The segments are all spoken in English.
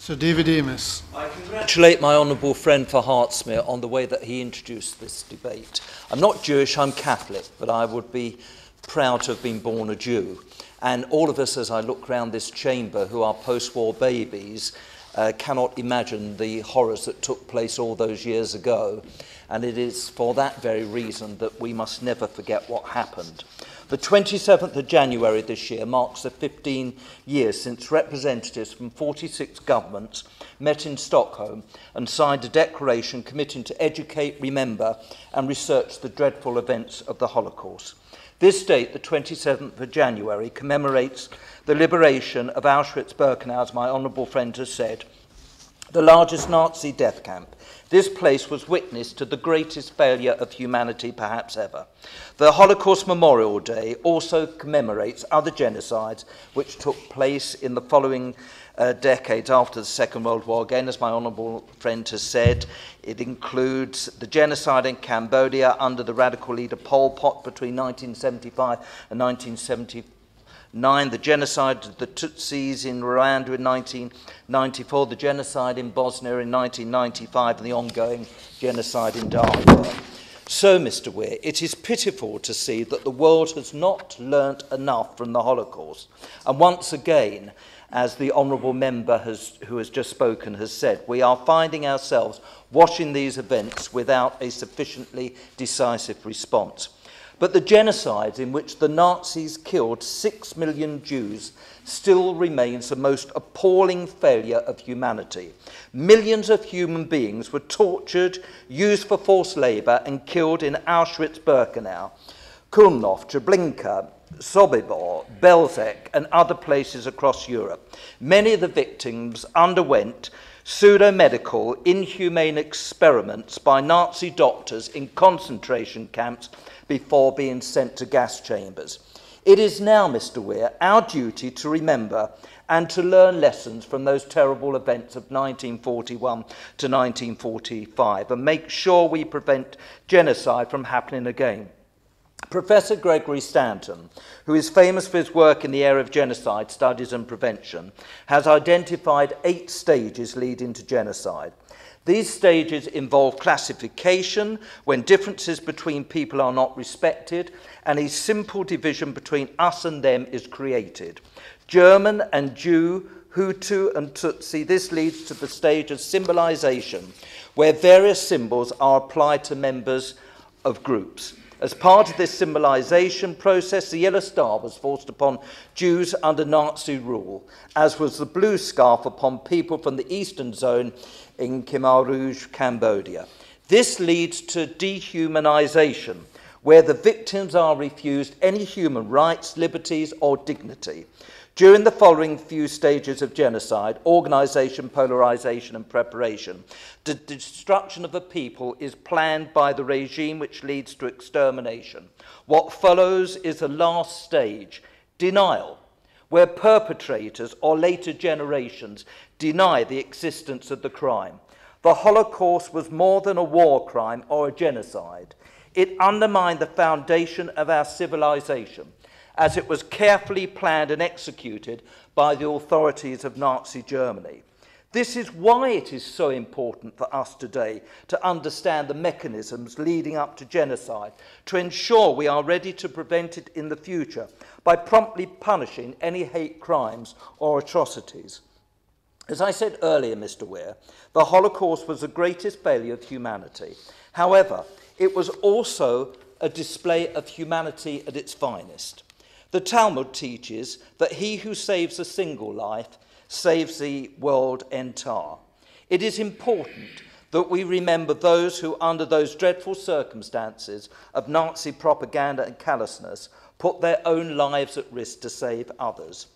Sir David Amess. I congratulate my honourable friend for Hertsmere on the way that he introduced this debate. I'm not Jewish, I'm Catholic, but I would be proud to have been born a Jew. And all of us, as I look around this chamber, who are post-war babies, cannot imagine the horrors that took place all those years ago. And it is for that very reason that we must never forget what happened. The 27th of January this year marks the 15 years since representatives from 46 governments met in Stockholm and signed a declaration committing to educate, remember and research the dreadful events of the Holocaust. This date, the 27th of January, commemorates the liberation of Auschwitz-Birkenau, as my honourable friend has said, the largest Nazi death camp. This place was witness to the greatest failure of humanity perhaps ever. The Holocaust Memorial Day also commemorates other genocides which took place in the following decades after the Second World War. Again, as my honourable friend has said, it includes the genocide in Cambodia under the radical leader Pol Pot between 1975 and 1979, the genocide of the Tutsis in Rwanda in 1994, the genocide in Bosnia in 1995, and the ongoing genocide in Darfur. So, Mr. Weir, it is pitiful to see that the world has not learnt enough from the Holocaust. And once again, as the honourable member who has just spoken has said, we are finding ourselves watching these events without a sufficiently decisive response. But the genocides in which the Nazis killed 6 million Jews still remains the most appalling failure of humanity. Millions of human beings were tortured, used for forced labour and killed in Auschwitz-Birkenau, Kulmnow, Treblinka, Sobibor, Belzec and other places across Europe. Many of the victims underwent pseudo-medical, inhumane experiments by Nazi doctors in concentration camps before being sent to gas chambers. It is now, Mr. Weir, our duty to remember and to learn lessons from those terrible events of 1941 to 1945 and make sure we prevent genocide from happening again. Professor Gregory Stanton, who is famous for his work in the area of genocide studies and prevention, has identified 8 stages leading to genocide. These stages involve classification, when differences between people are not respected, and a simple division between us and them is created. German and Jew, Hutu and Tutsi, this leads to the stage of symbolization, where various symbols are applied to members of groups. As part of this symbolization process, the yellow star was forced upon Jews under Nazi rule, as was the blue scarf upon people from the eastern zone in Khmer Rouge, Cambodia. This leads to dehumanization, where the victims are refused any human rights, liberties, or dignity. During the following few stages of genocide, organization, polarization, and preparation, the destruction of a people is planned by the regime, which leads to extermination. What follows is the last stage, denial, where perpetrators or later generations deny the existence of the crime. The Holocaust was more than a war crime or a genocide. It undermined the foundation of our civilization, as it was carefully planned and executed by the authorities of Nazi Germany. This is why it is so important for us today to understand the mechanisms leading up to genocide, to ensure we are ready to prevent it in the future by promptly punishing any hate crimes or atrocities. As I said earlier, Mr. Weir, the Holocaust was the greatest failure of humanity. However, it was also a display of humanity at its finest. The Talmud teaches that he who saves a single life saves the world entire. It is important that we remember those who, under those dreadful circumstances of Nazi propaganda and callousness, put their own lives at risk to save others.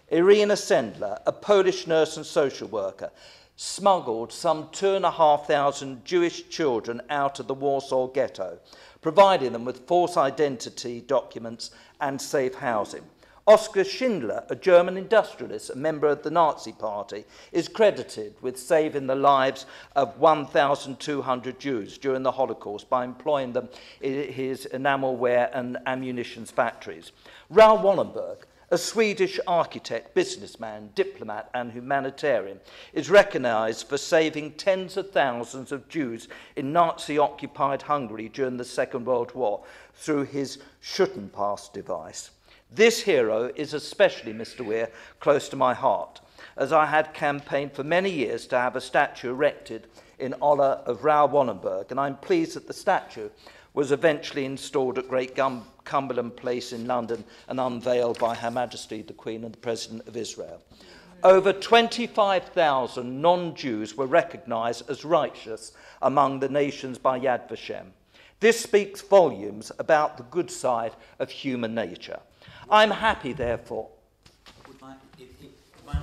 Irina Sendler, a Polish nurse and social worker, smuggled some 2,500 Jewish children out of the Warsaw ghetto, providing them with false identity documents and safe housing. Oskar Schindler, a German industrialist, a member of the Nazi Party, is credited with saving the lives of 1,200 Jews during the Holocaust by employing them in his enamelware and ammunition factories. Raoul Wallenberg, a Swedish architect, businessman, diplomat and humanitarian, is recognised for saving tens of thousands of Jews in Nazi-occupied Hungary during the Second World War through his Schuttenpass device. This hero is especially, Mr. Weir, close to my heart, as I had campaigned for many years to have a statue erected in honour of Raoul Wallenberg, and I'm pleased that the statue was eventually installed at Great Cumberland Place in London and unveiled by Her Majesty the Queen and the President of Israel. Over 25,000 non-Jews were recognised as righteous among the nations by Yad Vashem. This speaks volumes about the good side of human nature. I'm happy, therefore. If my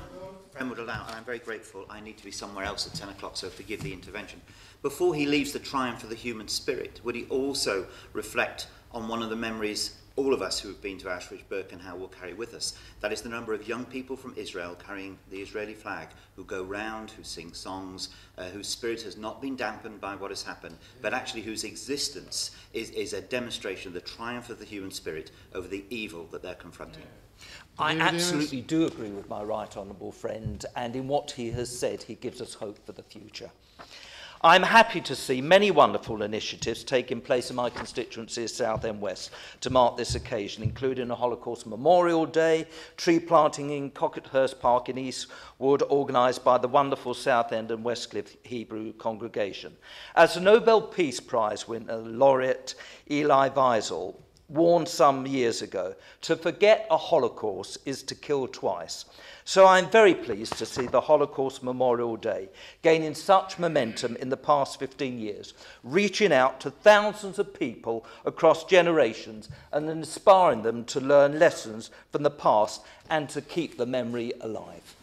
friend would allow, and I'm very grateful, I need to be somewhere else at 10 o'clock, so forgive the intervention. Before he leaves the triumph of the human spirit, would he also reflect on one of the memories all of us who have been to Auschwitz-Birkenau will carry with us? That is the number of young people from Israel carrying the Israeli flag, who go round, who sing songs, whose spirit has not been dampened by what has happened, but actually whose existence is a demonstration of the triumph of the human spirit over the evil that they're confronting. I absolutely do agree with my right honourable friend, and in what he has said, he gives us hope for the future. I'm happy to see many wonderful initiatives taking place in my constituency of Southend West to mark this occasion, including a Holocaust Memorial Day, tree planting in Cockethurst Park in Eastwood, organised by the wonderful Southend and Westcliff Hebrew congregation. As the Nobel Peace Prize winner, laureate Elie Wiesel, warned some years ago, to forget a Holocaust is to kill twice. So I'm very pleased to see the Holocaust Memorial Day gaining such momentum in the past 15 years, reaching out to thousands of people across generations and inspiring them to learn lessons from the past and to keep the memory alive.